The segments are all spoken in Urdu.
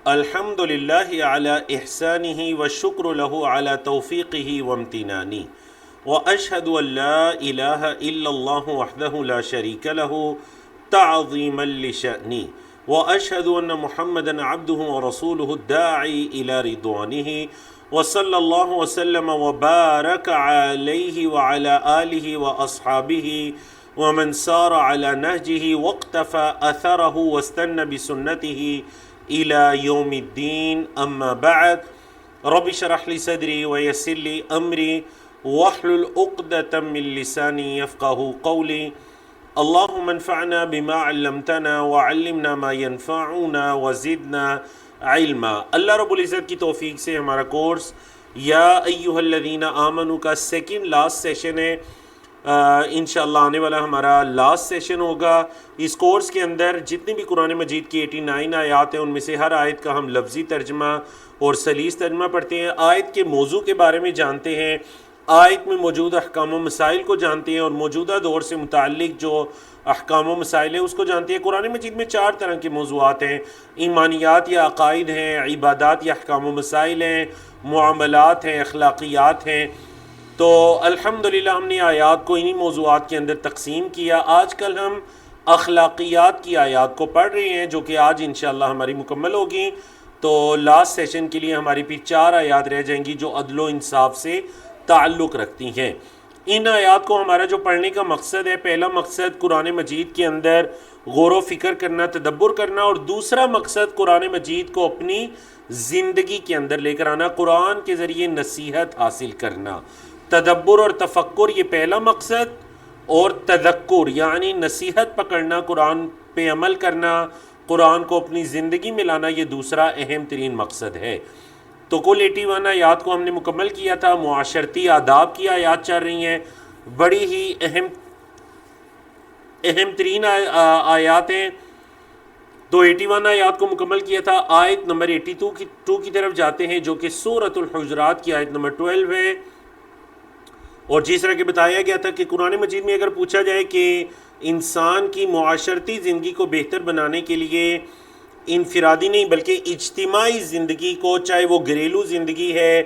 الحمد للہ علی احسانہ والشکر لہ علی توفیقہ وامتنانہ واشہد ان لا الہ الا اللہ وحدہ لا شریک لہ تعظیما لشأنہ واشہد ان محمدا عبدہ ورسولہ الداعی الی رضوانہ وصلی اللہ وسلم وبارک علیہ وعلی آلہ واصحابہ ومن سار علی نہجہ واقتفى اثرہ واستنى بسنتہ الى یوم الدین اما بعد رب اشرح لی صدری ویسر لی امری واحلل عقدۃ من لسانی یفقہوا قولی اللہم انفعنا بما علمتنا وعلمنا ما ينفعنا وزدنا علما۔ اللہ رب العزت کی توفیق سے ہمارا کورس یا ایہا الذین آمنوا کا سیکنڈ لاسٹ سیشن ہے۔ انشاءاللہ آنے والا ہمارا لاسٹ سیشن ہوگا۔ اس کورس کے اندر جتنی بھی قرآن مجید کی 89 آیات ہیں ان میں سے ہر آیت کا ہم لفظی ترجمہ اور سلیس ترجمہ پڑھتے ہیں، آیت کے موضوع کے بارے میں جانتے ہیں، آیت میں موجود احکام و مسائل کو جانتے ہیں اور موجودہ دور سے متعلق جو احکام و مسائل ہیں اس کو جانتے ہیں۔ قرآن مجید میں 4 طرح کے موضوعات ہیں، ایمانیات یا عقائد ہیں، عبادات یا احکام و مسائل ہیں، معاملات ہیں، اخلاقیات ہیں۔ تو الحمدللہ ہم نے آیات کو انہی موضوعات کے اندر تقسیم کیا۔ آج کل ہم اخلاقیات کی آیات کو پڑھ رہے ہیں جو کہ آج انشاءاللہ ہماری مکمل ہوگی۔ تو لاسٹ سیشن کے لیے ہماری پھر 4 آیات رہ جائیں گی جو عدل و انصاف سے تعلق رکھتی ہیں۔ ان آیات کو ہمارا جو پڑھنے کا مقصد ہے، پہلا مقصد قرآن مجید کے اندر غور و فکر کرنا، تدبر کرنا، اور دوسرا مقصد قرآن مجید کو اپنی زندگی کے اندر لے کر آنا، قرآن کے ذریعے نصیحت حاصل کرنا۔ تدبر اور تفکر یہ پہلا مقصد، اور تذکر یعنی نصیحت پکڑنا، قرآن پہ عمل کرنا، قرآن کو اپنی زندگی میں لانا، یہ دوسرا اہم ترین مقصد ہے۔ تو کل 81 آیات کو ہم نے مکمل کیا تھا۔ معاشرتی آداب کی آیات چل رہی ہیں، بڑی ہی اہم ترین آیات ہیں۔ تو 81 آیات کو مکمل کیا تھا۔ آیت نمبر 82 کی طرف جاتے ہیں جو کہ سورۃ الحجرات کی آیت نمبر 12 ہے۔ اور جس طرح کہ بتایا گیا تھا کہ قرآن مجید میں اگر پوچھا جائے کہ انسان کی معاشرتی زندگی کو بہتر بنانے کے لیے انفرادی نہیں بلکہ اجتماعی زندگی کو، چاہے وہ گھریلو زندگی ہے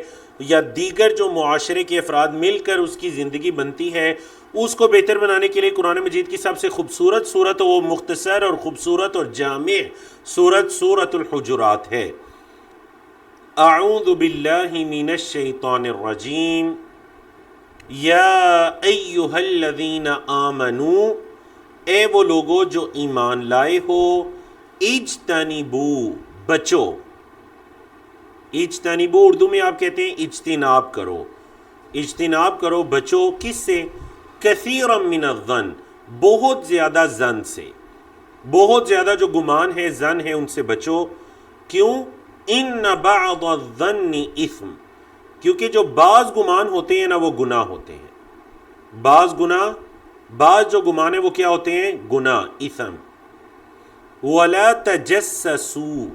یا دیگر جو معاشرے کے افراد مل کر اس کی زندگی بنتی ہے، اس کو بہتر بنانے کے لیے قرآن مجید کی سب سے خوبصورت صورت، وہ مختصر اور خوبصورت اور جامع صورت سورۃ الحجرات ہے۔ اعوذ باللہ من الشیطان الرجیم، یا ایہا الذین آمنو، اے وہ لوگو جو ایمان لائے ہو، اجتنبو، بچو۔ اجتنبو اردو میں آپ کہتے ہیں اجتناب کرو، اجتناب کرو، بچو، کس سے؟ کثیرا من الظن، بہت زیادہ ظن سے، بہت زیادہ جو گمان ہے، ظن ہے، ان سے بچو۔ کیوں؟ ان بعض الظن اثم، کیونکہ جو بعض گمان ہوتے ہیں نا وہ گناہ ہوتے ہیں۔ بعض جو گمان ہیں وہ کیا ہوتے ہیں؟ گناہ، اثم۔ وَلَا تَجَسَّسُوا،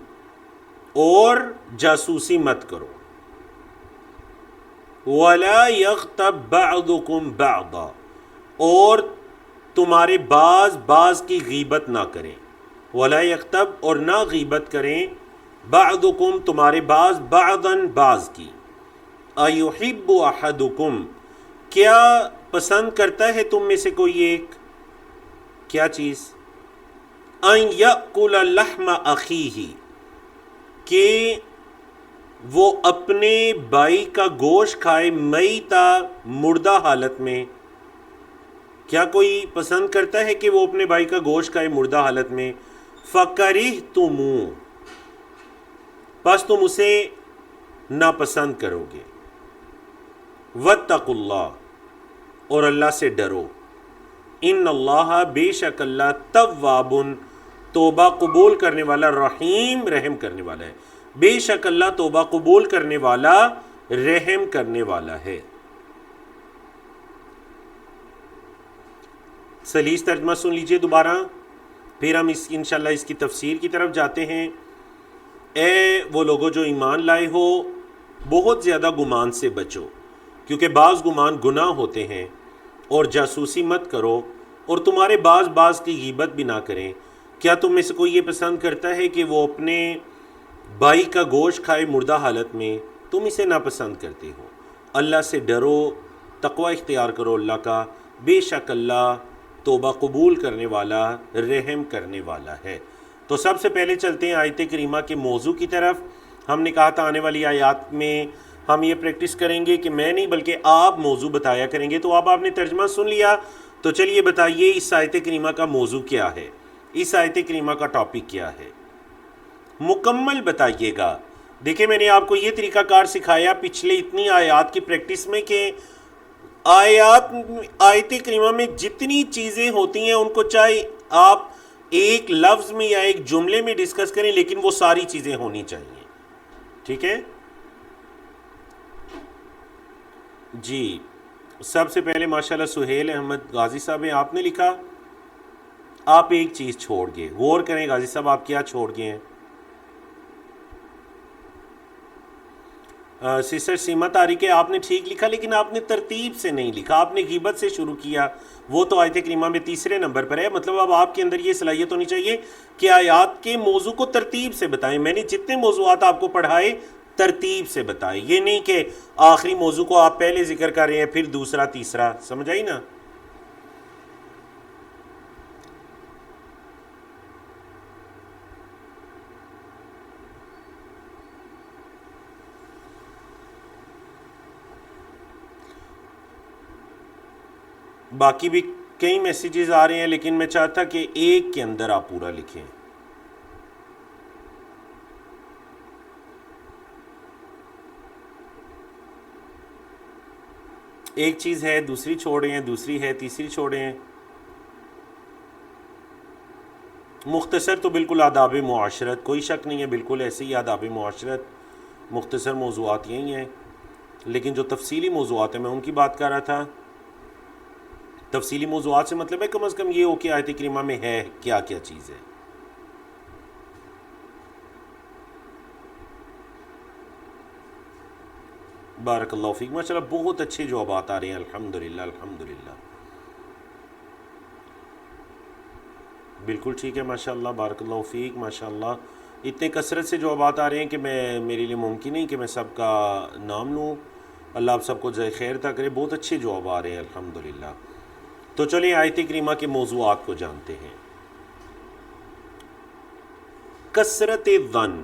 اور جاسوسی مت کرو۔ وَلَا يَغْتَبْ بَعْضُكُمْ بَعْضًا، اور تمہارے بعض کی غیبت نہ کریں۔ وَلَا يَغْتَبْ، اور نہ غیبت کریں، بَعْضُكُمْ، تمہارے بعضاً بعض کی۔ اَيُحِبُّ أَحَدُكُمْ، کیا پسند کرتا ہے تم میں سے کوئی ایک؟ کیا چیز؟ أَن يَأْكُلَ لَحْمَ أَخِيهِ، کہ وہ اپنے بھائی کا گوشت کھائے، میتا، مردہ حالت میں۔ کیا کوئی پسند کرتا ہے کہ وہ اپنے بھائی کا گوشت کھائے مردہ حالت میں؟ فَكَرِهْتُمُوهُ، پس تم اسے ناپسند کرو گے۔ وَاتَّقُوا اللَّهَ، اور اللہ سے ڈرو۔ ان اللہ، بے شک اللہ، تواب، توبہ قبول کرنے والا، رحیم، رحم کرنے والا ہے۔ بے شک اللہ توبہ قبول کرنے والا، رحم کرنے والا ہے۔ سلیس ترجمہ سن لیجئے دوبارہ، پھر ہم انشاءاللہ اس کی تفسیر کی طرف جاتے ہیں۔ اے وہ لوگوں جو ایمان لائے ہو، بہت زیادہ گمان سے بچو، کیونکہ بعض گمان گناہ ہوتے ہیں، اور جاسوسی مت کرو، اور تمہارے بعض کی غیبت بھی نہ کریں۔ کیا تم میں سے کوئی یہ پسند کرتا ہے کہ وہ اپنے بھائی کا گوشت کھائے مردہ حالت میں، تم اسے ناپسند کرتے ہو۔ اللہ سے ڈرو، تقوی اختیار کرو اللہ کا، بے شک اللہ توبہ قبول کرنے والا، رحم کرنے والا ہے۔ تو سب سے پہلے چلتے ہیں آیت کریمہ کے موضوع کی طرف۔ ہم نے کہا تھا آنے والی آیات میں ہم یہ پریکٹس کریں گے کہ میں نہیں بلکہ آپ موضوع بتایا کریں گے۔ تو اب آپ نے ترجمہ سن لیا، تو چلیے بتائیے اس آیت کریمہ کا موضوع کیا ہے، اس آیت کریمہ کا ٹاپک کیا ہے، مکمل بتائیے گا۔ دیکھیں میں نے آپ کو یہ طریقہ کار سکھایا پچھلے اتنی آیات کی پریکٹس میں کہ آیت کریمہ میں جتنی چیزیں ہوتی ہیں ان کو چاہے آپ ایک لفظ میں یا ایک جملے میں ڈسکس کریں، لیکن وہ ساری چیزیں ہونی چاہیے، ٹھیک ہے جی۔ سب سے پہلے ماشاءاللہ سہیل احمد غازی صاحب ہیں، آپ نے لکھا آپ ایک چیز چھوڑ گئے، غور کریں غازی صاحب آپ کیا چھوڑ گئے ہیں۔ سسٹر سیما طارق ہے، آپ نے ٹھیک لکھا لیکن آپ نے ترتیب سے نہیں لکھا، آپ نے غیبت سے شروع کیا، وہ تو آیت کریمہ میں تیسرے نمبر پر ہے۔ مطلب اب آپ کے اندر یہ صلاحیت ہونی چاہیے کہ آیات کے موضوع کو ترتیب سے بتائیں۔ میں نے جتنے موضوعات آپ کو پڑھائے ترتیب سے بتائے، یہ نہیں کہ آخری موضوع کو آپ پہلے ذکر کر رہے ہیں پھر دوسرا تیسرا، سمجھ آئی نا؟ باقی بھی کئی میسیجز آ رہے ہیں لیکن میں چاہتا کہ ایک کے اندر آپ پورا لکھیں۔ ایک چیز ہے دوسری چھوڑ رہے ہیں، دوسری ہے تیسری چھوڑ رہے ہیں۔ مختصر تو بالکل آداب معاشرت، کوئی شک نہیں ہے، بالکل ایسے ہی آداب معاشرت مختصر موضوعات یہی ہیں، لیکن جو تفصیلی موضوعات ہیں میں ان کی بات کر رہا تھا۔ تفصیلی موضوعات سے مطلب ہے کم از کم یہ ہو کہ آیت کریمہ میں ہے کیا کیا چیز ہے۔ بارک اللہ فیک، ماشاءاللہ بہت اچھے جوابات آ رہے ہیں، الحمدللہ الحمدللہ، بالکل ٹھیک ہے ماشاءاللہ، بارک اللہ فیک، ماشاءاللہ اتنے کثرت سے جوابات آ رہے ہیں کہ میرے لیے ممکن نہیں کہ میں سب کا نام لوں۔ اللہ آپ سب کو جزائے خیر عطا کرے، بہت اچھے جواب آ رہے ہیں الحمدللہ۔ تو چلیں آیت کریمہ کے موضوعات کو جانتے ہیں۔ کثرت ظن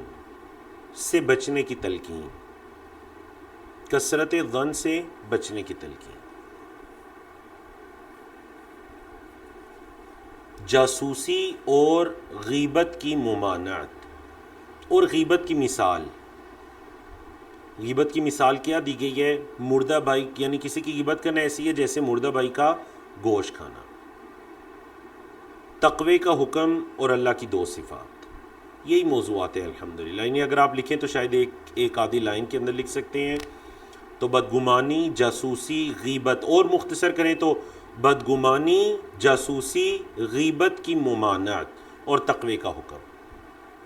سے بچنے کی تلقین، کثرت ظن سے بچنے کی تلقین، جاسوسی اور غیبت کی ممانعت اور غیبت کی مثال۔ غیبت کی مثال کیا دی گئی ہے؟ مردہ بھائی، یعنی کسی کی غیبت کرنا ایسی ہے جیسے مردہ بھائی کا گوشت کھانا۔ تقوی کا حکم اور اللہ کی دو صفات، یہی موضوعات ہیں الحمدللہ۔ یعنی اگر آپ لکھیں تو شاید ایک آدھی لائن کے اندر لکھ سکتے ہیں۔ تو بدگمانی، جاسوسی، غیبت، اور مختصر کریں تو بدگمانی، جاسوسی، غیبت کی ممانعت اور تقوی کا حکم،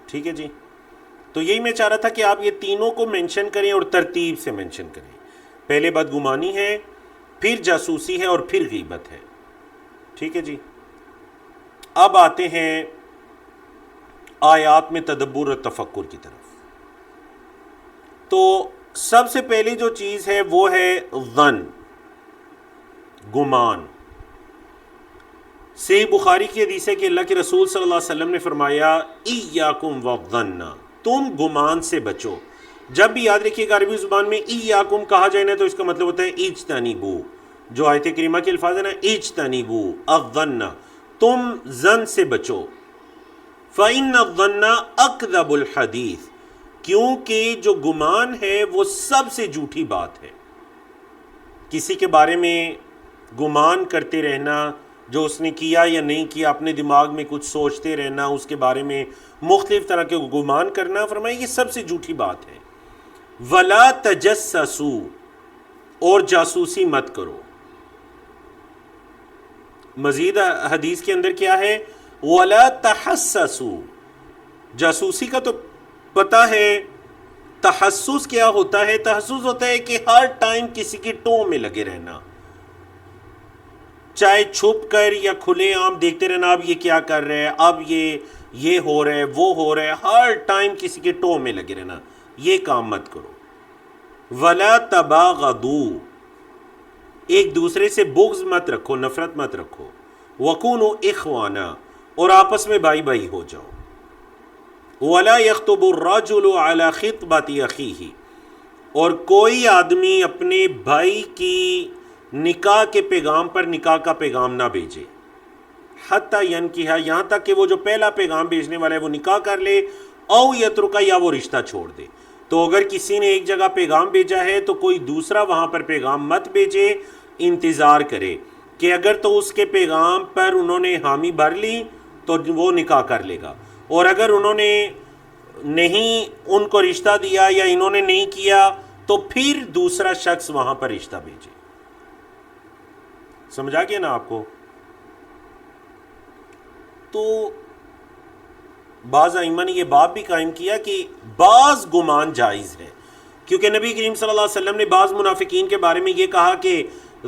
ٹھیک ہے جی۔ تو یہی میں چاہ رہا تھا کہ آپ یہ تینوں کو مینشن کریں اور ترتیب سے مینشن کریں۔ پہلے بدگمانی ہے، پھر جاسوسی ہے اور پھر غیبت ہے، ٹھیک ہے جی۔ اب آتے ہیں آیات میں تدبر اور تفکر کی طرف۔ تو سب سے پہلی جو چیز ہے وہ ہے ظن، گمان۔ صحیح بخاری کی حدیث ہے کہ اللہ کے رسول صلی اللہ علیہ وسلم نے فرمایا ایاکم والظن، تم گمان سے بچو۔ جب بھی یاد رکھیے گا عربی زبان میں ایاکم کہا جائے نا تو اس کا مطلب ہوتا ہے اجتنبو، جو آیت کریمہ کے الفاظ ہیں نا، اجتنبو الظن، تم ظن سے بچو۔ فإن الظن اکذب الحدیث، کیونکہ جو گمان ہے وہ سب سے جھوٹی بات ہے۔ کسی کے بارے میں گمان کرتے رہنا، جو اس نے کیا یا نہیں کیا، اپنے دماغ میں کچھ سوچتے رہنا، اس کے بارے میں مختلف طرح کے گمان کرنا، فرمایا یہ سب سے جھوٹی بات ہے۔ وَلَا تَجَسَّسُوا، اور جاسوسی مت کرو۔ مزید حدیث کے اندر کیا ہے؟ وَلَا تَحَسَّسُوا، جاسوسی کا تو پتہ ہے، تحسس کیا ہوتا ہے؟ تحسس ہوتا ہے کہ ہر ٹائم کسی کی ٹو میں لگے رہنا، چاہے چھپ کر یا کھلے عام دیکھتے رہنا، اب یہ کیا کر رہا ہے، اب یہ یہ ہو رہا ہے وہ ہو رہا ہے، ہر ٹائم کسی کے ٹو میں لگے رہنا، یہ کام مت کرو۔ ولا تباغضوا، ایک دوسرے سے بغض مت رکھو، نفرت مت رکھو۔ وکونوا اخوانا، اور آپس میں بھائی بھائی ہو جاؤ۔ ولا يخطب الرجل على خطبة اخیہ، اور کوئی آدمی اپنے بھائی کی نکاح کے پیغام پر نکاح کا پیغام نہ بھیجے، حتی ینکحا، یہاں تک کہ وہ جو پہلا پیغام بھیجنے والا ہے وہ نکاح کر لے، او یترکا، یا وہ رشتہ چھوڑ دے۔ تو اگر کسی نے ایک جگہ پیغام بھیجا ہے تو کوئی دوسرا وہاں پر پیغام مت بھیجے، انتظار کرے کہ اگر تو اس کے پیغام پر انہوں نے حامی بھر لی تو وہ نکاح کر لے گا، اور اگر انہوں نے نہیں ان کو رشتہ دیا یا انہوں نے نہیں کیا تو پھر دوسرا شخص وہاں پر رشتہ بھیجے۔ سمجھا گیا نا آپ کو؟ تو بعض ائمہ نے یہ باب بھی قائم کیا کہ بعض گمان جائز ہے، کیونکہ نبی کریم صلی اللہ علیہ وسلم نے بعض منافقین کے بارے میں یہ کہا کہ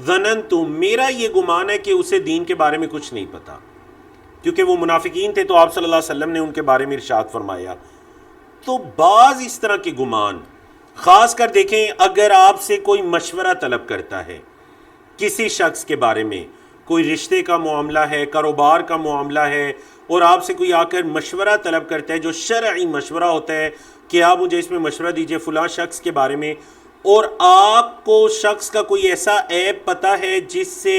ظننت، میرا یہ گمان ہے کہ اسے دین کے بارے میں کچھ نہیں پتا، کیونکہ وہ منافقین تھے تو آپ صلی اللہ علیہ وسلم نے ان کے بارے میں ارشاد فرمایا۔ تو بعض اس طرح کے گمان، خاص کر دیکھیں اگر آپ سے کوئی مشورہ طلب کرتا ہے کسی شخص کے بارے میں، کوئی رشتے کا معاملہ ہے، کاروبار کا معاملہ ہے، اور آپ سے کوئی آ کر مشورہ طلب کرتا ہے جو شرعی مشورہ ہوتا ہے کہ آپ مجھے اس میں مشورہ دیجئے فلاں شخص کے بارے میں، اور آپ کو شخص کا کوئی ایسا عیب پتہ ہے جس سے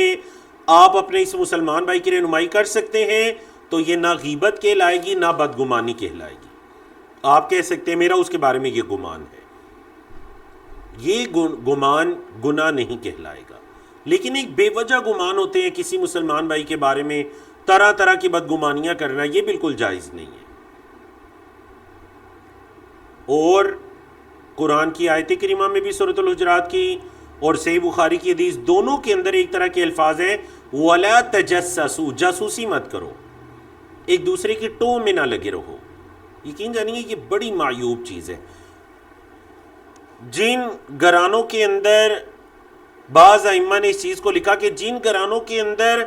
آپ اپنے اس مسلمان بھائی کی رہنمائی کر سکتے ہیں، تو یہ نہ غیبت کہلائے گی نہ بدگمانی کہلائے گی۔ آپ کہہ سکتے ہیں میرا اس کے بارے میں یہ گمان ہے، یہ گمان گناہ نہیں کہلائے گا۔ لیکن ایک بے وجہ گمان ہوتے ہیں کسی مسلمان بھائی کے بارے میں، طرح طرح کی بدگمانیاں کرنا، یہ بالکل جائز نہیں ہے۔ اور قرآن کی آیت کریمہ میں بھی سورۃ الحجرات کی اور صحیح بخاری کی حدیث دونوں کے اندر ایک طرح کے الفاظ ہیں، وَلَا تَجَسَّسُوا، جاسوسی مت کرو، ایک دوسرے کی ٹو میں نہ لگے رہو۔ یقین جانیے یہ بڑی معیوب چیز ہے۔ جن گھرانوں کے اندر، بعض ائمہ نے اس چیز کو لکھا کہ جن گھرانوں کے اندر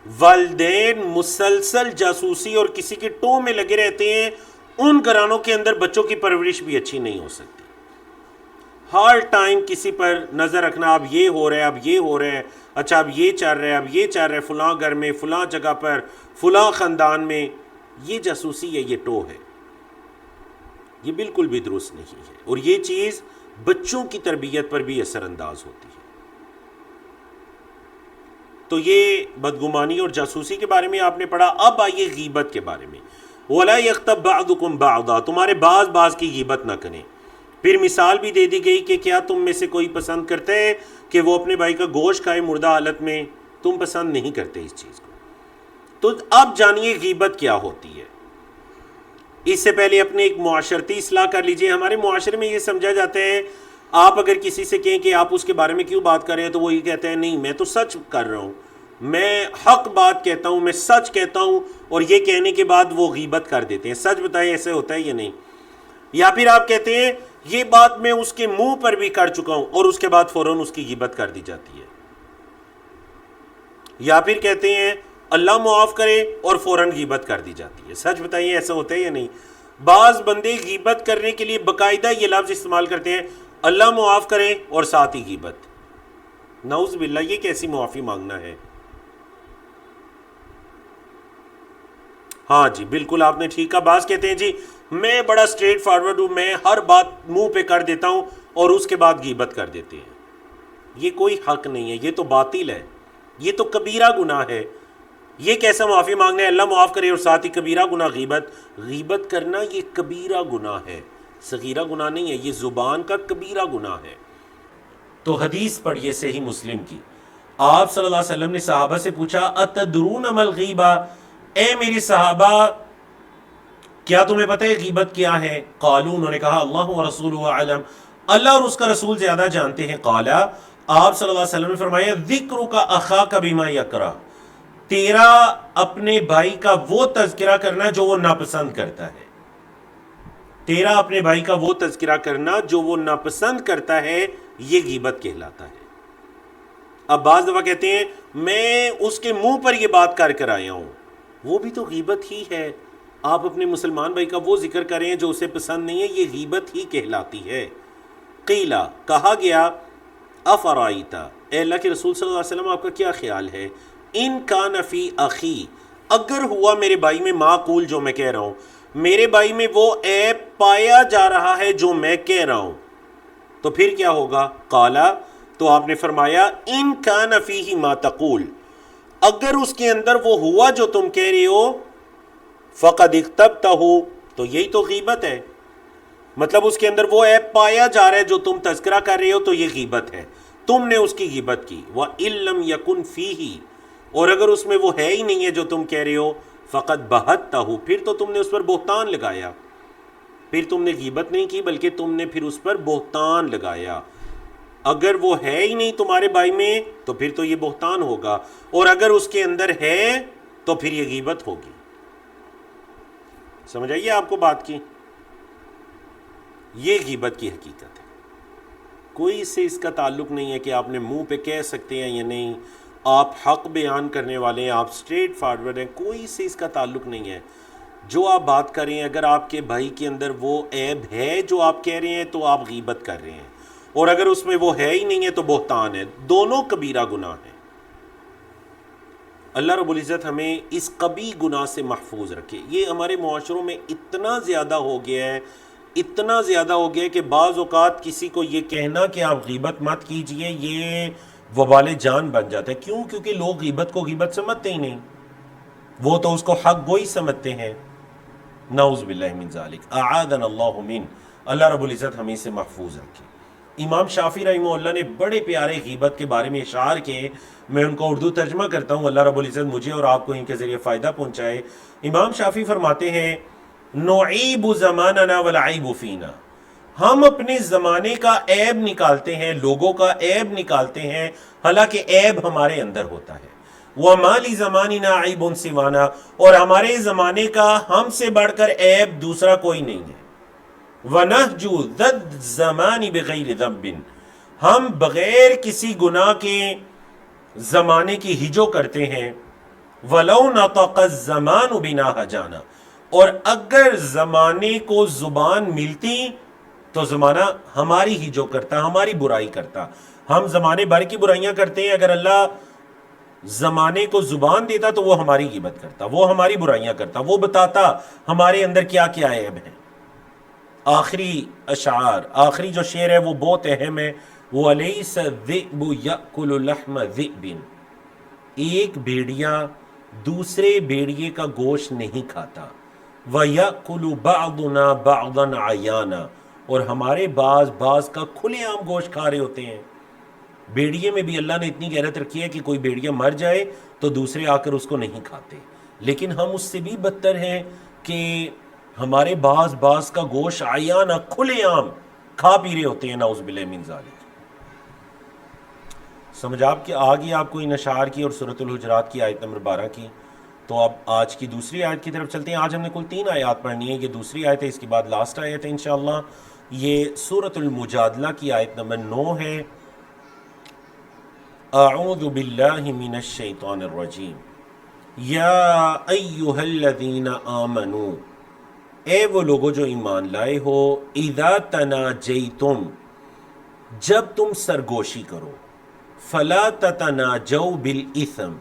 والدین مسلسل جاسوسی اور کسی کے ٹو میں لگے رہتے ہیں، ان گھرانوں کے اندر بچوں کی پرورش بھی اچھی نہیں ہو سکتی۔ ہر ٹائم کسی پر نظر رکھنا، اب یہ ہو رہا ہے، اب یہ ہو رہا ہے، اچھا اب یہ چل رہا ہے، اب یہ چل رہا ہے، فلاں گھر میں، فلاں جگہ پر، فلاں خاندان میں، یہ جاسوسی ہے، یہ ٹو ہے، یہ بالکل بھی درست نہیں ہے، اور یہ چیز بچوں کی تربیت پر بھی اثر انداز ہوتی ہے۔ تو یہ بدگمانی اور جاسوسی کے بارے میں آپ نے پڑھا۔ اب آئیے غیبت کے بارے میں۔ وَلَا يَغْتَبْ بَعْضُكُمْ بَعْضًا، تمہارے بعض کی غیبت نہ کریں۔ پھر مثال بھی دے دی گئی کہ کیا تم میں سے کوئی پسند کرتا ہے کہ وہ اپنے بھائی کا گوشت کھائے مردہ حالت میں؟ تم پسند نہیں کرتے اس چیز کو۔ تو اب جانیے غیبت کیا ہوتی ہے۔ اس سے پہلے اپنے ایک معاشرتی اصلاح کر لیجئے۔ ہمارے معاشرے میں یہ سمجھا جاتا ہے، آپ اگر کسی سے کہیں کہ آپ اس کے بارے میں کیوں بات کر رہے ہیں تو وہ یہ کہتا ہے نہیں میں تو سچ کر رہا ہوں، میں حق بات کہتا ہوں، میں سچ کہتا ہوں، اور یہ کہنے کے بعد وہ غیبت کر دیتے ہیں۔ سچ بتائیں ایسے ہوتا ہے یا نہیں؟ یا پھر آپ کہتے ہیں یہ بات میں اس کے منہ پر بھی کر چکا ہوں، اور اس کے بعد فوراً اس کی غیبت کر دی جاتی ہے۔ یا پھر کہتے ہیں اللہ معاف کرے اور فوراً غیبت کر دی جاتی ہے۔ سچ بتائیے ایسا ہوتا ہے یا نہیں؟ بعض بندے غیبت کرنے کے لیے باقاعدہ یہ لفظ استعمال کرتے ہیں اللہ معاف کرے اور ساتھ ہی غیبت۔ نعوذ باللہ، یہ کیسی معافی مانگنا ہے؟ ہاں جی بالکل آپ نے ٹھیک کہا۔ بعض کہتے ہیں جی میں بڑا اسٹریٹ فارورڈ ہوں، میں ہر بات منہ پہ کر دیتا ہوں، اور اس کے بعد غیبت کر دیتے ہیں۔ یہ کوئی حق نہیں ہے، یہ تو باطل ہے، یہ تو کبیرہ گناہ ہے۔ یہ کیسا معافی مانگنا ہے اللہ معاف کرے اور ساتھ ہی کبیرہ گناہ غیبت؟ غیبت کرنا یہ کبیرہ گناہ ہے، صغیرہ گناہ نہیں ہے، یہ زبان کا کبیرہ گناہ ہے۔ تو حدیث پڑھیے صحیح مسلم کی، آپ صلی اللہ علیہ وسلم نے صحابہ سے پوچھا اتدرون ما الغیبہ، اے میری صحابہ کیا تمہیں پتہ ہے غیبت کیا ہے؟ قالوا، انہوں نے کہا اللہ ورسولہ اعلم، اللہ اور اس کا رسول زیادہ جانتے ہیں۔ قال، آپ صلی اللہ علیہ وسلم نے فرمایا ذکرک اخاک بما یکرہ، تیرا اپنے بھائی کا وہ تذکرہ کرنا جو وہ ناپسند کرتا ہے، تیرا اپنے بھائی کا وہ تذکرہ کرنا جو وہ ناپسند کرتا ہے، یہ غیبت کہلاتا ہے۔ اب بعض دفعہ کہتے ہیں میں اس کے منہ پر یہ بات کر کر آیا ہوں، وہ بھی تو غیبت ہی ہے۔ آپ اپنے مسلمان بھائی کا وہ ذکر کریں جو اسے پسند نہیں ہے، یہ غیبت ہی کہلاتی ہے۔ قیلا، کہا گیا، افرائیتا، اے اللہ کے رسول صلی اللہ علیہ وسلم آپ کا کیا خیال ہے، ان کان فی اخی، اگر ہوا میرے بھائی میں معقول جو میں کہہ رہا ہوں، میرے بھائی میں وہ عیب پایا جا رہا ہے جو میں کہہ رہا ہوں، تو پھر کیا ہوگا؟ قالا، تو آپ نے فرمایا، ان کان فیہ ما تقول، اگر اس کے اندر وہ ہوا جو تم کہہ رہے ہو، فقد اغتبتہ، تو یہی تو غیبت ہے، مطلب اس کے اندر وہ عیب پایا جا رہا ہے جو تم تذکرہ کر رہے ہو، تو یہ غیبت ہے، تم نے اس کی غیبت کی۔ وَإِن لَّمْ يَكُنْ فِيهِ، اور اگر اس میں وہ ہے ہی نہیں ہے جو تم کہہ رہے ہو، فقد بہتہ، پھر تو تم نے اس پر بہتان لگایا، پھر تم نے غیبت نہیں کی بلکہ تم نے پھر اس پر بہتان لگایا۔ اگر وہ ہے ہی نہیں تمہارے بھائی میں تو پھر تو یہ بہتان ہوگا، اور اگر اس کے اندر ہے تو پھر یہ غیبت ہوگی۔ سمجھ آئیے آپ کو بات کی؟ یہ غیبت کی حقیقت ہے، کوئی سے اس کا تعلق نہیں ہے کہ آپ نے منہ پہ کہہ سکتے ہیں یا نہیں، آپ حق بیان کرنے والے ہیں، آپ اسٹریٹ فارورڈ ہیں، کوئی سے اس کا تعلق نہیں ہے۔ جو آپ بات کر رہے ہیں، اگر آپ کے بھائی کے اندر وہ عیب ہے جو آپ کہہ رہے ہیں تو آپ غیبت کر رہے ہیں، اور اگر اس میں وہ ہے ہی نہیں ہے تو بہتان ہے، دونوں کبیرہ گناہ ہیں۔ اللہ رب العزت ہمیں اس کبھی گناہ سے محفوظ رکھے۔ یہ ہمارے معاشروں میں اتنا زیادہ ہو گیا ہے، اتنا زیادہ ہو گیا ہے کہ بعض اوقات کسی کو یہ کہنا کہ آپ غیبت مت کیجئے یہ وبال جان بن جاتا ہے۔ کیوں؟ کیونکہ لوگ غیبت کو غیبت سمجھتے ہی نہیں، وہ تو اس کو حق گوئی سمجھتے ہیں۔ نعوذ باللہ من ذالک، اعاذنا اللہ من، اللہ رب العزت ہمیں سے محفوظ رکھے۔ امام شافعی رحمہ اللہ نے بڑے پیارے غیبت کے بارے میں اشعار کیے، میں ان کو اردو ترجمہ کرتا ہوں، اللہ رب العزت مجھے اور آپ کو ان کے ذریعے فائدہ پہنچائے۔ امام شافعی فرماتے ہیں، نعیب زماننا والعیب فینا، ہم اپنے زمانے کا عیب نکالتے ہیں، لوگوں کا عیب نکالتے ہیں، حالانکہ عیب ہمارے اندر ہوتا ہے۔ وَمَا لِزَمَانِنَا عَيْبٌ سِوَانَا، اور ہمارے زمانے کا ہم سے بڑھ کر عیب دوسرا کوئی نہیں ہے۔ وَنَهْجُ ذَا الزَّمَانِ بِغَيْرِ ذَنْبٍ، ہم بغیر کسی گناہ کے زمانے کی ہجو کرتے ہیں۔ وَلَوْ نَطَقَ الزَّمَانُ بِنَا هَجَانَا، اور اگر زمانے کو زبان ملتی تو زمانہ ہماری ہجو کرتا، ہماری برائی کرتا۔ ہم زمانے بھر کی برائیاں کرتے ہیں، اگر اللہ زمانے کو زبان دیتا تو وہ ہماری غیبت کرتا، وہ ہماری برائیاں کرتا، وہ بتاتا ہمارے اندر کیا کیا عیب ہے۔ آخری اشعار، آخری جو شعر ہے وہ بہت اہم ہے، وہ أَلَيْسَ الذِّئْبُ يَأْكُلُ لَحْمَ ذِئْبٍ، ایک بھیڑیا دوسرے بھیڑیے کا گوشت نہیں کھاتا۔ وَيَأْكُلُ بَعْضُنَا بَعْضًا عَيَانًا، اور ہمارے بعض کا کھلے عام گوشت کھا رہے ہوتے ہیں۔ بھیڑیے میں بھی اللہ نے اتنی غیرت رکھی ہے کہ کوئی بھیڑیا مر جائے تو دوسرے آ کر اس کو نہیں کھاتے، لیکن ہم اس سے بھی بدتر ہیں کہ ہمارے بعض کا گوشت عیانہ کھلے عام کھا پی رہے ہوتے ہیں، نعوذ باللہ من ذالک۔ سمجھ آپ کہ آگے آپ کو ان اشعار کی اور سورۃ الحجرات کی آیت نمبر 12 کی۔ تو اب آج کی دوسری آیت کی طرف چلتے ہیں۔ آج ہم نے کل 3 آیات پڑھنی ہے، یہ دوسری آیت ہے، اس کے بعد لاسٹ آیت ہے انشاءاللہ۔ یہ سورۃ المجادلہ کی آیت نمبر 9 ہے۔ اعوذ باللہ من الشیطان الرجیم، یا ایہا الذین آمنوا، اے وہ لوگوں جو ایمان لائے ہو، اذا تناجیتم، جب تم سرگوشی کرو، فلا تتناجوا بالاثم،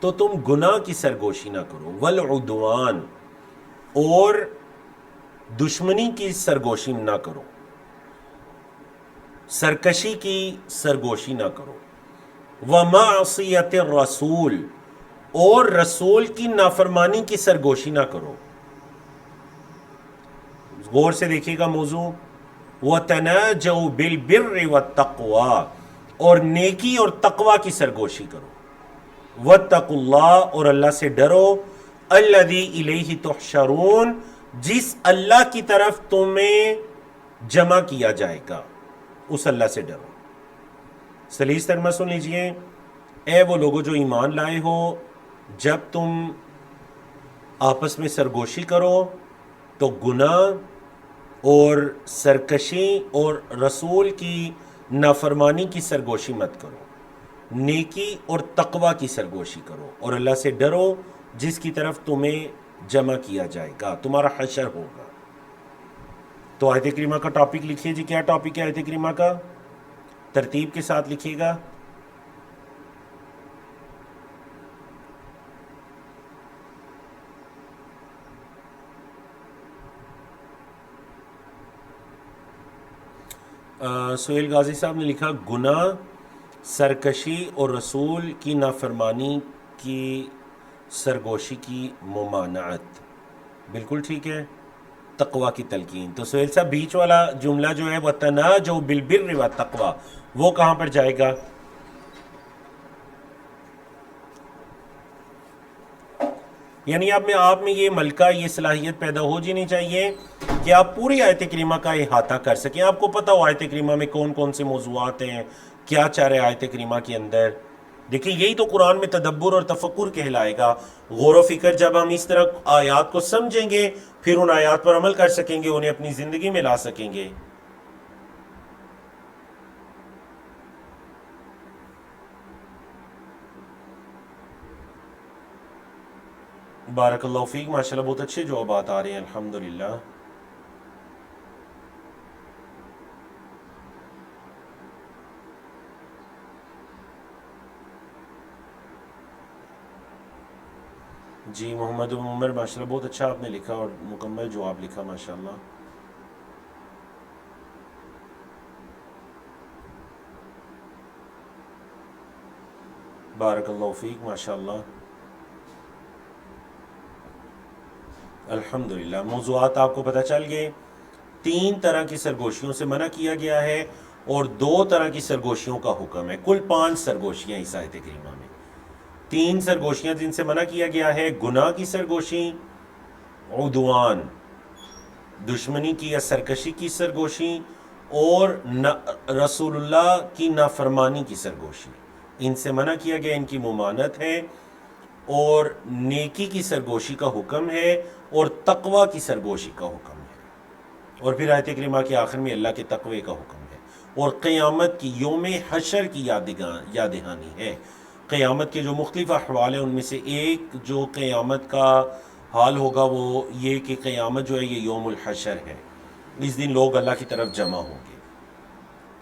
تو تم گناہ کی سرگوشی نہ کرو، والعدوان، اور دشمنی کی سرگوشی نہ کرو، سرکشی کی سرگوشی نہ کرو، ومعصیت الرسول، اور رسول کی نافرمانی کی سرگوشی نہ کرو۔ غور سے دیکھیے گا موضوع، وَتَنَاجَوْا بِالْبِرِّ وَالتَّقْوَى، اور نیکی اور تقوی کی سرگوشی کرو، وَاتَّقُوا اللَّهَ، اور اللہ سے ڈرو، الَّذِي إِلَيْهِ تُحْشَرُونَ، جس اللہ کی طرف تمہیں جمع کیا جائے گا، اس اللہ سے ڈرو۔ سلیس ترجمہ سن لیجئے، اے وہ لوگوں جو ایمان لائے ہو، جب تم آپس میں سرگوشی کرو تو گناہ اور سرکشی اور رسول کی نافرمانی کی سرگوشی مت کرو، نیکی اور تقوی کی سرگوشی کرو، اور اللہ سے ڈرو جس کی طرف تمہیں جمع کیا جائے گا، تمہارا حشر ہوگا۔ تو آیت کریمہ کا ٹاپک لکھیے جی، کیا ٹاپک ہے آیت کریمہ کا؟ ترتیب کے ساتھ لکھیے گا۔ سہیل غازی صاحب نے لکھا گناہ، سرکشی اور رسول کی نافرمانی کی سرگوشی کی ممانعت، بالکل ٹھیک ہے، تقوی کی تلقین۔ تو سہیل صاحب بیچ والا جملہ جو ہے وَتَنَاجَوْا بِالْبِرِّ وَالتَّقْوَىٰ، وہ کہاں پر جائے گا؟ یعنی آپ میں یہ ملکہ، یہ صلاحیت پیدا ہو جانی چاہیے کہ آپ پوری آیت کریمہ کا احاطہ کر سکیں، آپ کو پتہ ہو آیت کریمہ میں کون کون سے موضوعات ہیں، کیا چاہ رہے آیت کریمہ کے اندر۔ دیکھیں یہی تو قرآن میں تدبر اور تفکر کہلائے گا، غور و فکر۔ جب ہم اس طرح آیات کو سمجھیں گے پھر ان آیات پر عمل کر سکیں گے، انہیں اپنی زندگی میں لا سکیں گے۔ بارک اللہ فیک، ماشاءاللہ بہت اچھے جوابات آ رہے ہیں الحمدللہ۔ جی محمد عمر، ماشاءاللہ بہت اچھا آپ نے لکھا اور مکمل جواب لکھا ماشاءاللہ۔ بارک اللہ فیک، ماشاءاللہ الحمدللہ۔ موضوعات آپ کو پتہ چل گئے، 3 طرح کی سرگوشیوں سے منع کیا گیا ہے اور 2 طرح کی سرگوشیوں کا حکم ہے۔ کل 5 سرگوشیاں اس آیت کریمہ میں، 3 سرگوشیاں جن سے منع کیا گیا ہے: گناہ کی سرگوشی، عدوان دشمنی کی یا سرکشی کی سرگوشی، اور رسول اللہ کی نافرمانی کی سرگوشی، ان سے منع کیا گیا، ان کی ممانعت ہے۔ اور نیکی کی سرگوشی کا حکم ہے اور تقوی کی سرگوشی کا حکم ہے، اور پھر آیت کریمہ کے آخر میں اللہ کے تقوی کا حکم ہے، اور قیامت کی یوم حشر کی یاد دہانی ہے۔ قیامت کے جو مختلف احوال ہیں ان میں سے ایک جو قیامت کا حال ہوگا وہ یہ کہ قیامت جو ہے یہ یوم الحشر ہے، اس دن لوگ اللہ کی طرف جمع ہوں گے۔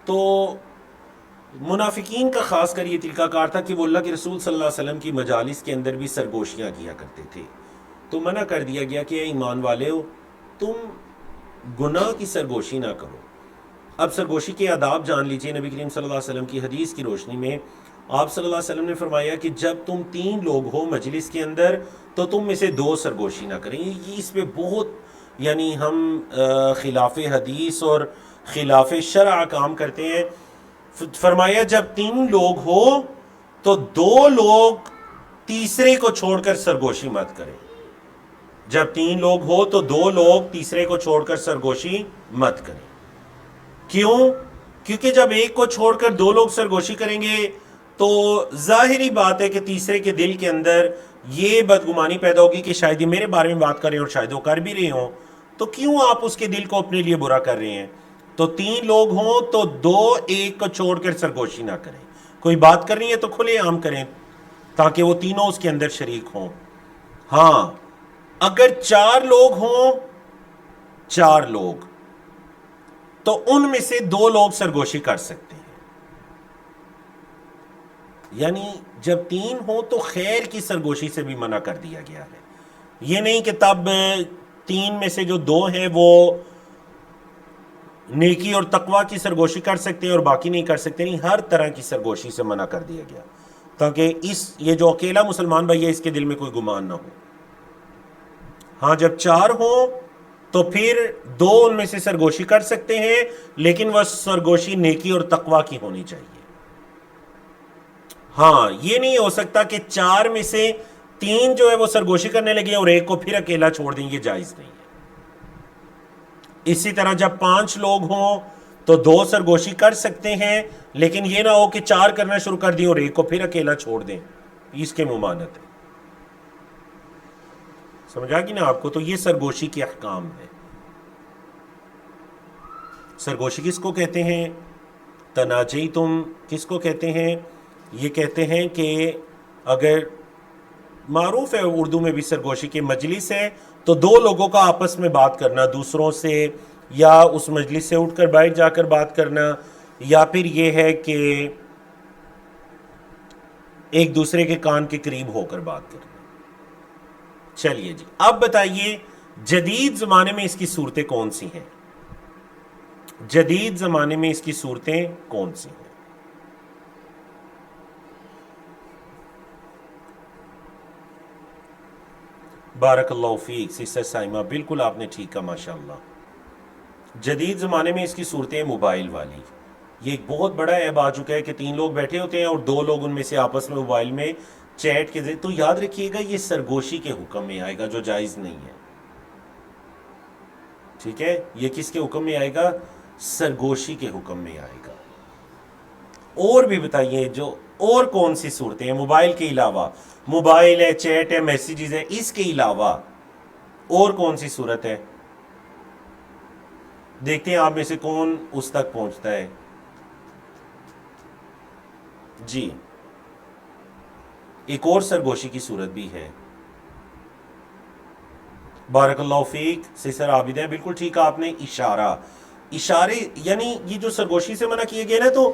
تو منافقین کا خاص کر یہ طریقہ کار تھا کہ وہ اللہ کے رسول صلی اللہ علیہ وسلم کی مجالس کے اندر بھی سرگوشیاں کیا کرتے تھے۔ تو منع کر دیا گیا کہ اے ایمان والے ہو، تم گناہ کی سرگوشی نہ کرو۔ اب سرگوشی کے آداب جان لیجئے۔ نبی کریم صلی اللہ علیہ وسلم کی حدیث کی روشنی میں آپ صلی اللہ علیہ وسلم نے فرمایا کہ جب تم 3 لوگ ہو مجلس کے اندر تو تم میں سے 2 سرگوشی نہ کریں۔ یہ اس پہ بہت یعنی ہم خلاف حدیث اور خلاف شرع کام کرتے ہیں۔ فرمایا جب 3 لوگ ہو تو 2 لوگ تیسرے کو چھوڑ کر سرگوشی مت کریں۔ جب 3 لوگ ہو تو 2 لوگ تیسرے کو چھوڑ کر سرگوشی مت کریں۔ کیوں؟ کیونکہ جب ایک کو چھوڑ کر 2 لوگ سرگوشی کریں گے تو ظاہری بات ہے کہ تیسرے کے دل کے اندر یہ بدگمانی پیدا ہوگی کہ شاید یہ میرے بارے میں بات کر رہے ہیں اور شاید وہ کر بھی رہے ہوں، تو کیوں آپ اس کے دل کو اپنے لیے برا کر رہے ہیں؟ تو 3 لوگ ہوں تو 2 ایک کو چھوڑ کر سرگوشی نہ کریں۔ کوئی بات کرنی ہے تو کھلے عام کریں تاکہ وہ تینوں اس کے اندر شریک ہوں۔ ہاں اگر 4 لوگ ہوں، 4 لوگ، تو ان میں سے 2 لوگ سرگوشی کر سکتے ہیں۔ یعنی جب 3 ہوں تو خیر کی سرگوشی سے بھی منع کر دیا گیا ہے۔ یہ نہیں کہ تب 3 میں سے جو 2 ہیں وہ نیکی اور تقوی کی سرگوشی کر سکتے ہیں اور باقی نہیں کر سکتے، نہیں، ہر طرح کی سرگوشی سے منع کر دیا گیا تاکہ یہ جو اکیلا مسلمان بھائی ہے اس کے دل میں کوئی گمان نہ ہو۔ ہاں جب 4 ہوں تو پھر 2 ان میں سے سرگوشی کر سکتے ہیں، لیکن وہ سرگوشی نیکی اور تقوی کی ہونی چاہیے۔ ہاں یہ نہیں ہو سکتا کہ 4 میں سے 3 جو ہے وہ سرگوشی کرنے لگے اور ایک کو پھر اکیلا چھوڑ دیں، یہ جائز نہیں ہے۔ اسی طرح جب 5 لوگ ہوں تو 2 سرگوشی کر سکتے ہیں، لیکن یہ نہ ہو کہ 4 کرنا شروع کر دیں اور ایک کو پھر اکیلا چھوڑ دیں، اس کے ممانعت ہے۔ سمجھا کہ نا آپ کو؟ تو یہ سرگوشی کے احکام ہے۔ سرگوشی کس کو کہتے ہیں؟ تناجیتم کس کو کہتے ہیں؟ یہ کہتے ہیں کہ اگر معروف ہے اردو میں بھی سرگوشی کی مجلس ہے تو دو لوگوں کا آپس میں بات کرنا دوسروں سے، یا اس مجلس سے اٹھ کر بیٹھ جا کر بات کرنا، یا پھر یہ ہے کہ ایک دوسرے کے کان کے قریب ہو کر بات کرنا۔ چلیے جی، اب بتائیے جدید زمانے میں اس کی صورتیں کون سی ہیں؟ جدید زمانے میں اس کی صورتیں کون سی ہیں؟ بارک اللہ فیک سسٹر سائمہ، بالکل آپ نے ٹھیک کہا، ماشاءاللہ۔ جدید زمانے میں اس کی صورتیں موبائل والی، یہ ایک بہت بڑا عیب آ چکا ہے کہ 3 لوگ بیٹھے ہوتے ہیں اور 2 لوگ ان میں سے آپس میں موبائل میں چیٹ کے ذریعے، تو یاد رکھیے گا یہ سرگوشی کے حکم میں آئے گا جو جائز نہیں ہے، ٹھیک ہے؟ یہ کس کے حکم میں آئے گا؟ سرگوشی کے حکم میں آئے گا۔ اور بھی بتائیے جو اور کون سی صورتیں ہیں موبائل کے علاوہ؟ موبائل ہے، چیٹ ہے، میسیجز ہے، اس کے علاوہ اور کون سی صورت ہے؟ دیکھتے ہیں آپ میں سے کون اس تک پہنچتا ہے۔ جی، ایک اور سرگوشی کی صورت بھی ہے۔ بارک اللہ فیک سسٹر عابدہ، بالکل ٹھیک آپ نے، اشارے، یعنی یہ جو سرگوشی سے منع کیے گئے نا، تو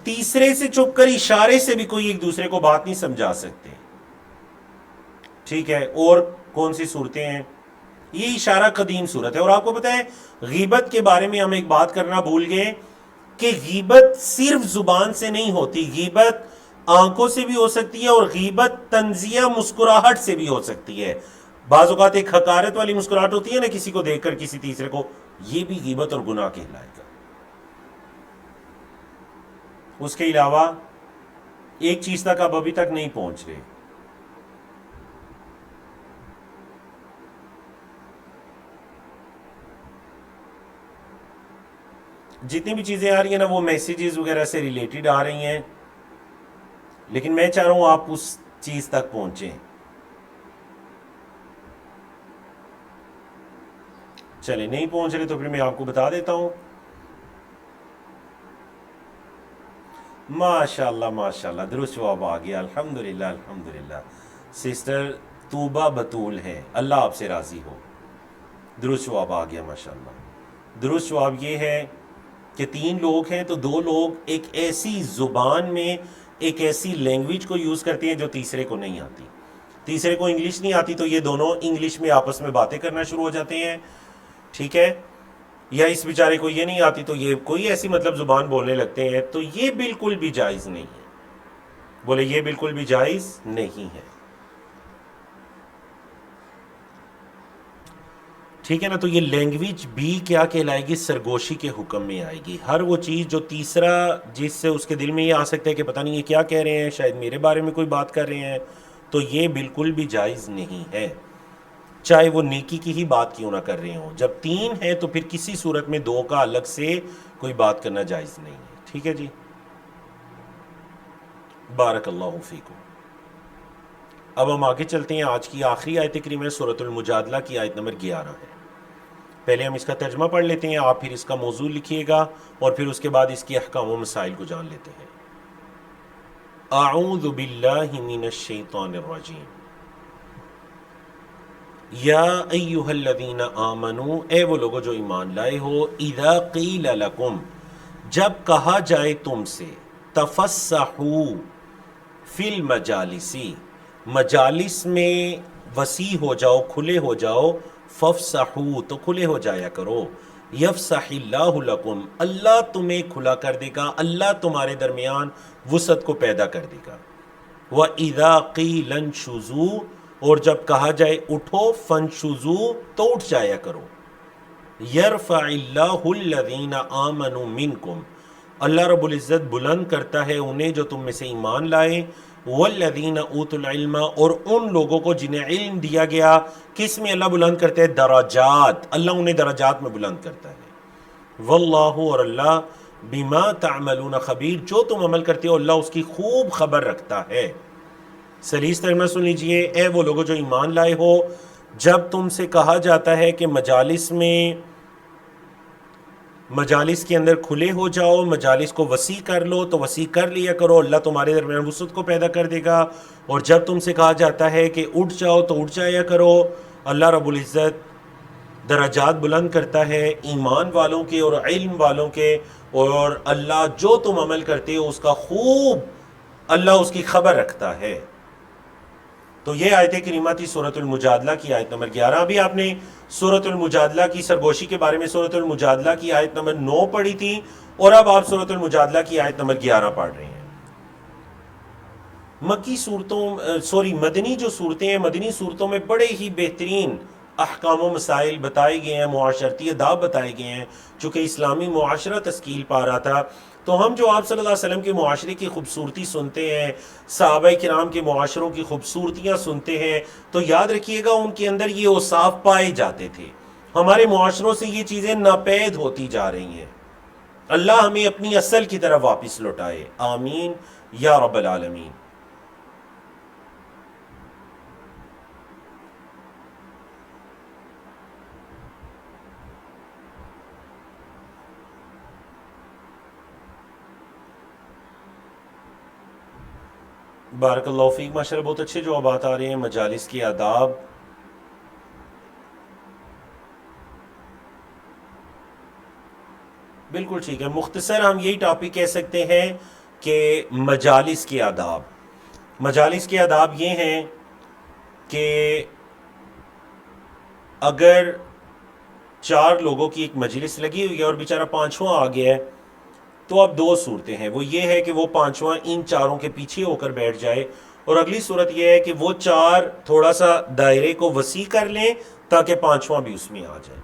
تیسرے سے چھپ کر اشارے سے بھی کوئی ایک دوسرے کو بات نہیں سمجھا سکتے، ٹھیک ہے؟ اور کون سی صورتیں ہیں؟ یہ اشارہ قدیم صورت ہے۔ اور آپ کو پتہ ہے غیبت کے بارے میں ہم ایک بات کرنا بھول گئے کہ غیبت صرف زبان سے نہیں ہوتی، غیبت آنکھوں سے بھی ہو سکتی ہے، اور غیبت طنزیہ مسکراہٹ سے بھی ہو سکتی ہے۔ بعض اوقات ایک حقارت والی مسکراہٹ ہوتی ہے نا کسی کو دیکھ کر کسی تیسرے کو، یہ بھی غیبت اور گناہ کہلائے گا۔ اس کے علاوہ ایک چیز تک آپ ابھی تک نہیں پہنچ رہے، جتنی بھی چیزیں آ رہی ہیں نا وہ میسیجز وغیرہ سے ریلیٹڈ آ رہی ہیں، لیکن میں چاہ رہا ہوں آپ اس چیز تک پہنچیں۔ چلے نہیں پہنچ رہے تو پھر میں آپ کو بتا دیتا ہوں۔ ماشاءاللہ ماشاءاللہ، درست جواب آ گیا، الحمدللہ الحمدللہ۔ سسٹر طوبہ بطول ہے، اللہ آپ سے راضی ہو، درست جواب آ گیا ماشاءاللہ۔ درست جواب یہ ہے کہ 3 لوگ ہیں تو 2 لوگ ایک ایسی زبان میں ایک ایسی لینگویج کو یوز کرتے ہیں جو تیسرے کو نہیں آتی۔ تیسرے کو انگلش نہیں آتی تو یہ دونوں انگلش میں آپس میں باتیں کرنا شروع ہو جاتے ہیں، ٹھیک ہے؟ یا اس بیچارے کو یہ نہیں آتی تو یہ کوئی ایسی مطلب زبان بولنے لگتے ہیں، تو یہ بالکل بھی جائز نہیں ہے، بولے یہ بالکل بھی جائز نہیں ہے، ٹھیک ہے نا؟ تو یہ لینگویج بھی کیا کہلائے گی؟ سرگوشی کے حکم میں آئے گی۔ ہر وہ چیز جو تیسرا جس سے اس کے دل میں یہ آ سکتا ہے کہ پتہ نہیں یہ کیا کہہ رہے ہیں، شاید میرے بارے میں کوئی بات کر رہے ہیں، تو یہ بالکل بھی جائز نہیں ہے، چاہے وہ نیکی کی ہی بات کیوں نہ کر رہے ہوں۔ جب 3 ہیں تو پھر کسی صورت میں 2 کا الگ سے کوئی بات کرنا جائز نہیں ہے، ٹھیک ہے جی؟ بارک اللہ فیکم۔ اب ہم آگے چلتے ہیں، آج کی آخری آیت کریمہ سورۃ المجادلہ کی آیت نمبر 11 ہے۔ پہلے ہم اس کا ترجمہ پڑھ لیتے ہیں، آپ پھر اس کا موضوع لکھیے گا اور پھر اس کے بعد اس کے احکام و مسائل کو جان لیتے ہیں۔ اعوذ باللہ من الشیطان الرجیم، یا ایہا الذین آمنوا، اے وہ لوگوں جو ایمان لائے ہو، اذا قیل لکم، جب کہا جائے تم سے، تفسحوا فی المجالسی، مجالس میں وسیع ہو جاؤ، کھلے ہو جاؤ، فافسحوا تو کھلے ہو جایا کرو، یفسح اللہ لکم، اللہ تمہیں کھلا کر دے گا، اللہ تمہارے درمیان وسعت کو پیدا کر دے گا۔ وَإِذَا قِيلَ انشُزُوا، اور جب کہا جائے اٹھو، فانشزوا تو اٹھ جایا کرو۔ یرفع اللہ الذین آمنوا منکم، اللہ رب العزت بلند کرتا ہے انہیں جو تم میں سے ایمان لائے، والذین اوتوا العلم، اور ان لوگوں کو جنہیں علم دیا گیا، کس میں اللہ بلند کرتا ہے؟ درجات، اللہ انہیں درجات میں بلند کرتا ہے۔ واللہ، اور اللہ، بما تعملون خبیر، جو تم عمل کرتے ہو اللہ اس کی خوب خبر رکھتا ہے۔ سلیس ترجمہ سن لیجئے، اے وہ لوگوں جو ایمان لائے ہو، جب تم سے کہا جاتا ہے کہ مجالس میں مجالس کے اندر کھلے ہو جاؤ، مجالس کو وسیع کر لو تو وسیع کر لیا کرو، اللہ تمہارے درمیان وسعت کو پیدا کر دے گا۔ اور جب تم سے کہا جاتا ہے کہ اٹھ جاؤ تو اٹھ جایا کرو۔ اللہ رب العزت درجات بلند کرتا ہے ایمان والوں کے اور علم والوں کے، اور اللہ جو تم عمل کرتے ہو اس کا خوب اللہ اس کی خبر رکھتا ہے۔ تو یہ آیت کریمہ تھی سورۃ المجادلہ کی آیت نمبر 11۔ ابھی آپ نے سورۃ المجادلہ کی سرگوشی کے بارے میں سورۃ المجادلہ کی آیت نمبر 9 پڑھی تھی، اور اب آپ سورۃ المجادلہ کی آیت نمبر 11 پڑھ رہے ہیں۔ مدنی جو صورتیں ہیں، مدنی صورتوں میں بڑے ہی بہترین احکام و مسائل بتائے گئے ہیں، معاشرتی آداب بتائے گئے ہیں، چونکہ اسلامی معاشرہ تشکیل پا رہا تھا۔ تو ہم جو آپ صلی اللہ علیہ وسلم کے معاشرے کی خوبصورتی سنتے ہیں، صحابہ کرام کے معاشروں کی خوبصورتیاں سنتے ہیں، تو یاد رکھیے گا ان کے اندر یہ اوصاف پائے جاتے تھے۔ ہمارے معاشروں سے یہ چیزیں ناپید ہوتی جا رہی ہیں۔ اللہ ہمیں اپنی اصل کی طرف واپس لوٹائے، آمین یا رب العالمین۔ بارک اللہ فیک، ماشاءاللہ بہت اچھے جوابات آ رہے ہیں۔ مجالس کے آداب، بالکل ٹھیک ہے۔ مختصر ہم یہی ٹاپک کہہ سکتے ہیں کہ مجالس کے آداب، مجالس کے آداب یہ ہیں کہ اگر 4 لوگوں کی ایک مجلس لگی ہوئی ہے اور بیچارہ 5واں آ گیا ہے، تو اب 2 صورتیں ہیں۔ وہ یہ ہے کہ وہ 5واں ان 4 کے پیچھے ہو کر بیٹھ جائے، اور اگلی صورت یہ ہے کہ وہ 4 تھوڑا سا دائرے کو وسیع کر لیں تاکہ 5واں بھی اس میں آ جائے۔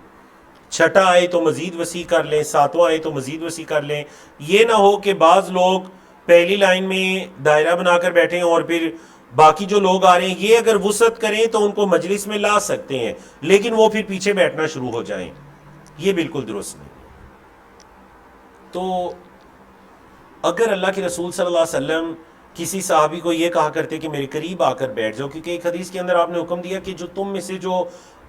6 آئے تو مزید وسیع کر لیں، 7واں آئے تو مزید وسیع کر لیں۔ یہ نہ ہو کہ بعض لوگ پہلی لائن میں دائرہ بنا کر بیٹھیں اور پھر باقی جو لوگ آ رہے ہیں یہ اگر وسعت کریں تو ان کو مجلس میں لا سکتے ہیں، لیکن وہ پھر پیچھے بیٹھنا شروع ہو جائیں، یہ بالکل درست نہیں۔ تو اگر اللہ کے رسول صلی اللہ علیہ وسلم کسی صحابی کو یہ کہا کرتے کہ میرے قریب آ کر بیٹھ جاؤ، کیونکہ ایک حدیث کے اندر آپ نے حکم دیا کہ جو تم میں سے جو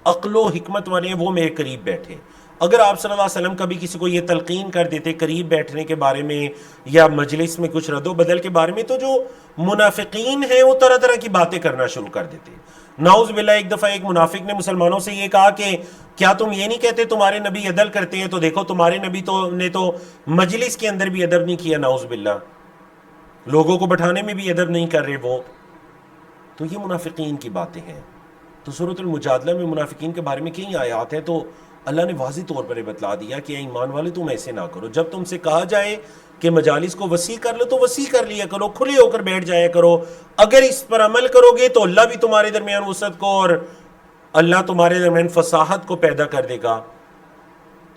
عقل و حکمت والے ہیں وہ میرے قریب بیٹھے۔ اگر آپ صلی اللہ علیہ وسلم کبھی کسی کو یہ تلقین کر دیتے قریب بیٹھنے کے بارے میں یا مجلس میں کچھ رد و بدل کے بارے میں، تو جو منافقین ہیں وہ طرح طرح کی باتیں کرنا شروع کر دیتے۔ نعوذ باللہ، ایک دفعہ ایک منافق نے مسلمانوں سے یہ کہا کہ کیا تم یہ نہیں کہتے تمہارے نبی عدل کرتے ہیں؟ تو دیکھو تمہارے نبی نے تو مجلس کے اندر بھی ادب نہیں کیا، نعوذ باللہ، لوگوں کو بٹھانے میں بھی ادب نہیں کر رہے وہ۔ تو یہ منافقین کی باتیں ہیں۔ تو سورۃ المجادلہ میں منافقین کے بارے میں کئی آیات ہیں، تو اللہ نے واضح طور پر یہ بتلا دیا کہ اے ایمان والے تم ایسے نہ کرو۔ جب تم سے کہا جائے کہ مجالس کو وسیع کر لو تو وسیع کر لیا کرو، کھلے ہو کر بیٹھ جایا کرو۔ اگر اس پر عمل کرو گے تو اللہ بھی تمہارے درمیان وسعت کو اور اللہ تمہارے درمیان فصاحت کو پیدا کر دے گا۔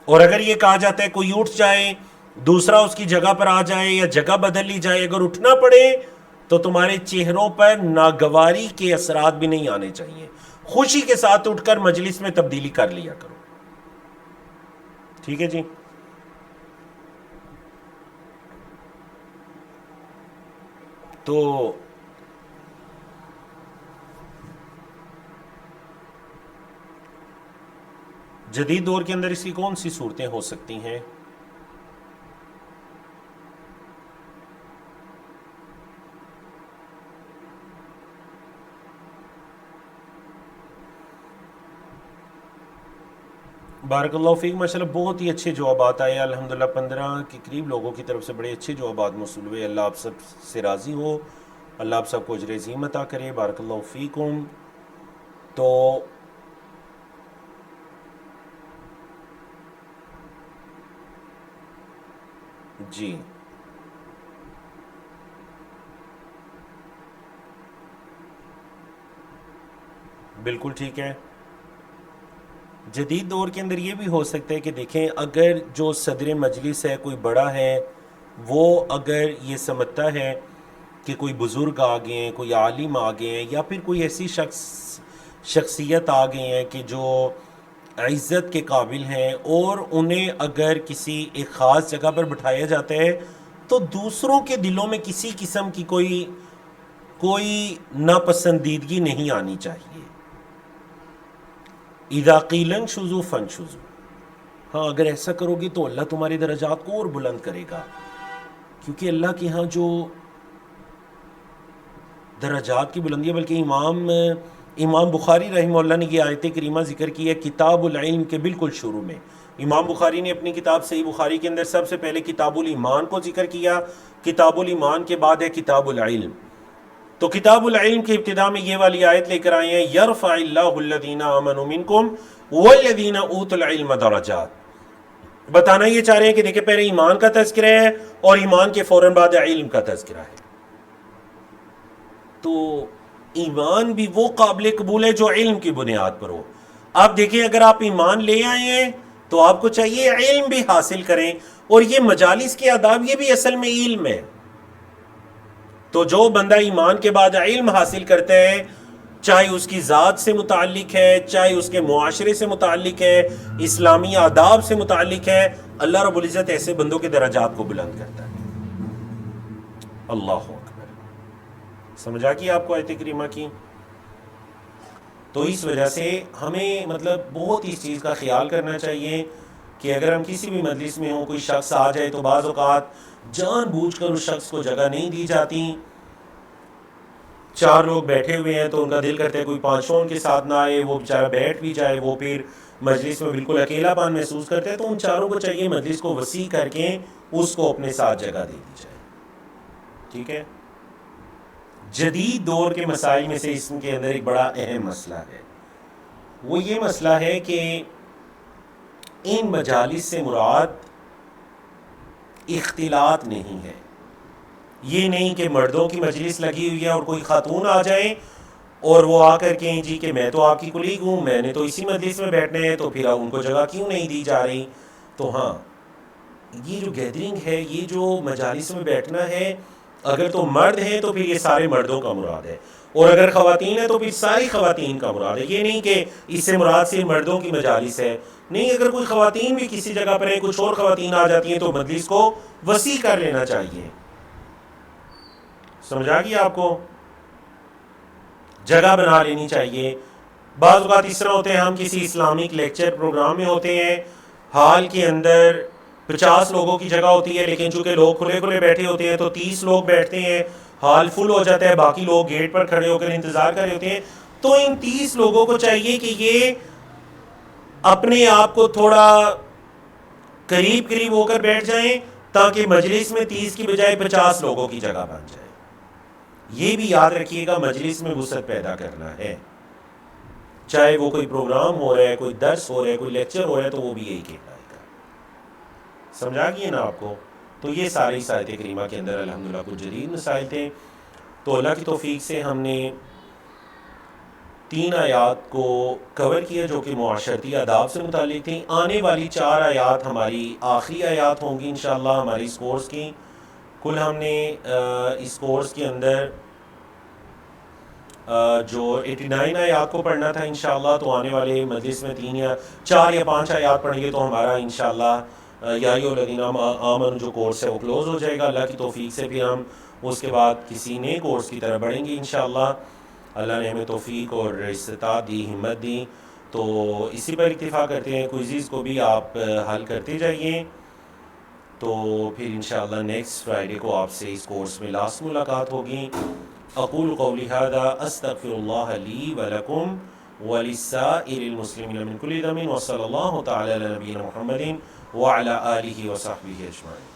اور اگر یہ کہا جاتا ہے کوئی اٹھ جائے، دوسرا اس کی جگہ پر آ جائے یا جگہ بدل لی جائے، اگر اٹھنا پڑے تو تمہارے چہروں پر ناگواری کے اثرات بھی نہیں آنے چاہیے، خوشی کے ساتھ اٹھ کر مجلس میں تبدیلی کر لیا کرو۔ ٹھیک ہے جی۔ تو جدید دور کے اندر اس کی کون سی صورتیں ہو سکتی ہیں؟ بارک اللہ فیک، ماشاءاللہ بہت ہی اچھے جوابات آئے الحمدللہ۔ 15 کے قریب لوگوں کی طرف سے بڑے اچھے جوابات موصول ہوئے۔ اللہ آپ سب سے راضی ہو، اللہ آپ سب کو اجر عظیم عطا کرے۔ بارک اللہ فیکم۔ تو جی بالکل ٹھیک ہے۔ جدید دور کے اندر یہ بھی ہو سکتا ہے کہ دیکھیں، اگر جو صدر مجلس ہے کوئی بڑا ہے، وہ اگر یہ سمجھتا ہے کہ کوئی بزرگ آ گئے ہیں، کوئی عالم آ گئے ہیں، یا پھر کوئی ایسی شخصیت آ گئے ہیں کہ جو عزت کے قابل ہیں، اور انہیں اگر کسی ایک خاص جگہ پر بٹھایا جاتا ہے تو دوسروں کے دلوں میں کسی قسم کی کوئی ناپسندیدگی نہیں آنی چاہیے۔ اذا قیل انشزوا فانشزوا، ہاں اگر ایسا کرو گے تو اللہ تمہارے درجات کو اور بلند کرے گا، کیونکہ اللہ کے ہاں جو درجات کی بلندی ہے، بلکہ امام بخاری رحمہ اللہ نے یہ آیت کریمہ ذکر کی ہے کتاب العلم کے بالکل شروع میں۔ امام بخاری نے اپنی کتاب صحیح بخاری کے اندر سب سے پہلے کتاب الایمان کو ذکر کیا، کتاب الایمان کے بعد ہے کتاب العلم۔ تو کتاب العلم کی ابتدا میں یہ والی آیت لے کر آئے ہیں یرفع اللہ الذین آمنوا منکم والذین اوتوا العلم درجات۔ بتانا یہ چاہ رہے ہیں کہ دیکھیں پہلے ایمان کا تذکرہ ہے اور ایمان کے فوراً بعد علم کا تذکرہ ہے۔ تو ایمان بھی وہ قابل قبول ہے جو علم کی بنیاد پر ہو۔ آپ دیکھیں اگر آپ ایمان لے آئے ہیں تو آپ کو چاہیے علم بھی حاصل کریں، اور یہ مجالس کے آداب یہ بھی اصل میں علم ہے۔ تو جو بندہ ایمان کے بعد علم حاصل کرتا ہے، چاہے اس کی ذات سے متعلق ہے، چاہے اس کے معاشرے سے متعلق ہے، اسلامی آداب سے متعلق ہے، اللہ رب العزت ایسے بندوں کے درجات کو بلند کرتا ہے۔ اللہ اکبر۔ سمجھا کہ آپ کو آیت کریمہ کی؟ تو اس وجہ سے ہمیں بہت اس چیز کا خیال کرنا چاہیے کہ اگر ہم کسی بھی مجلس میں ہوں، کوئی شخص آ جائے تو بعض اوقات جان بوجھ کر اس شخص کو جگہ نہیں دی جاتی۔ 4 لوگ بیٹھے ہوئے ہیں تو ان کا دل کرتا ہے کوئی 5 ان کے ساتھ نہ آئے، وہ بیچارہ بیٹھ بھی جائے، وہ پھر مجلس میں بالکل اکیلا پن محسوس کرتے ہیں۔ تو ان 4 کو چاہیے مجلس کو وسیع کر کے اس کو اپنے ساتھ جگہ دے دی جائے، ٹھیک ہے؟ جدید دور کے مسائل میں سے اس کے اندر ایک بڑا اہم مسئلہ ہے، وہ یہ مسئلہ ہے کہ ان مجالس سے مراد اختلاط نہیں ہے۔ یہ نہیں کہ مردوں کی مجلس لگی ہوئی ہے اور کوئی خاتون آ جائیں اور وہ آ کر کہیں جی کہ میں تو آپ کی کلیگ ہوں، میں نے تو اسی مجلس میں بیٹھنا ہے، تو پھر ان کو جگہ کیوں نہیں دی جا رہی؟ تو ہاں، یہ جو گیدرنگ ہے، یہ جو مجالس میں بیٹھنا ہے، اگر تو مرد ہیں تو پھر یہ سارے مردوں کا مراد ہے، اور اگر خواتین ہیں تو پھر ساری خواتین کا مراد ہے۔ یہ نہیں کہ اس سے مراد صرف مردوں کی مجالس ہے، نہیں، اگر کوئی خواتین بھی کسی جگہ پر ہیں، کچھ اور خواتین آ جاتی ہیں تو مجلس کو وسیع کر لینا چاہیے۔ سمجھا گیا آپ کو؟ جگہ بنا لینی چاہیے۔ بعض اوقات اس طرح ہوتے ہیں، ہم کسی اسلامک لیکچر پروگرام میں ہوتے ہیں، ہال کے اندر 50 لوگوں کی جگہ ہوتی ہے، لیکن چونکہ لوگ کھلے کھلے بیٹھے ہوتے ہیں تو 30 لوگ بیٹھتے ہیں، ہال فل ہو جاتا ہے، باقی لوگ گیٹ پر کھڑے ہو کر انتظار کر رہے ہوتے ہیں۔ تو ان 30 لوگوں کو چاہیے کہ یہ اپنے آپ کو تھوڑا قریب قریب ہو کر بیٹھ جائیں تاکہ مجلس میں 30 کی بجائے 50 لوگوں کی جگہ بن جائے۔ یہ بھی یاد رکھیے گا، مجلس میں وسعت پیدا کرنا ہے، چاہے وہ کوئی پروگرام ہو رہا ہے، کوئی درس ہو رہا ہے، کوئی لیکچر ہو رہا ہے، تو وہ بھی یہی کہنا ہے۔ سمجھا گیا نا آپ کو؟ تو یہ ساری آیت کریمہ کے اندر الحمدللہ کچھ جدید مسائل تھے۔ تو اللہ کی توفیق سے ہم نے 3 آیات کو کور کیا جو کہ معاشرتی آداب سے متعلق تھیں۔ آنے والی 4 آیات ہماری آخری آیات ہوں گی انشاءاللہ ہماری اس کورس کی۔ کل ہم نے اس کورس کے اندر جو 89 آیات کو پڑھنا تھا انشاءاللہ، تو آنے والے مجلس میں 4 یا 5 آیات پڑھیں گے تو ہمارا انشاءاللہ یا ایھا الذین آمنوا جو کورس ہے وہ کلوز ہو جائے گا۔ اللہ کی توفیق سے پھر ہم اس کے بعد کسی نئے کورس کی طرف بڑھیں گے انشاءاللہ۔ اللہ نے ہمیں توفیق اور استطاعت دی، ہمت دی، تو اسی پر اکتفا کرتے ہیں۔ کوئزز کو بھی آپ حل کرتے جائیے، تو پھر انشاءاللہ نیکسٹ فرائیڈے کو آپ سے اس کورس میں لاسٹ ملاقات ہوگی۔ اقول قولی ھذا استغفر اللہ لی ولکم ولسائر المسلمین من کل ذنب، وصلی اللہ تعالی علی نبینا محمد وعلی آلہ وصحبہ اجمعین۔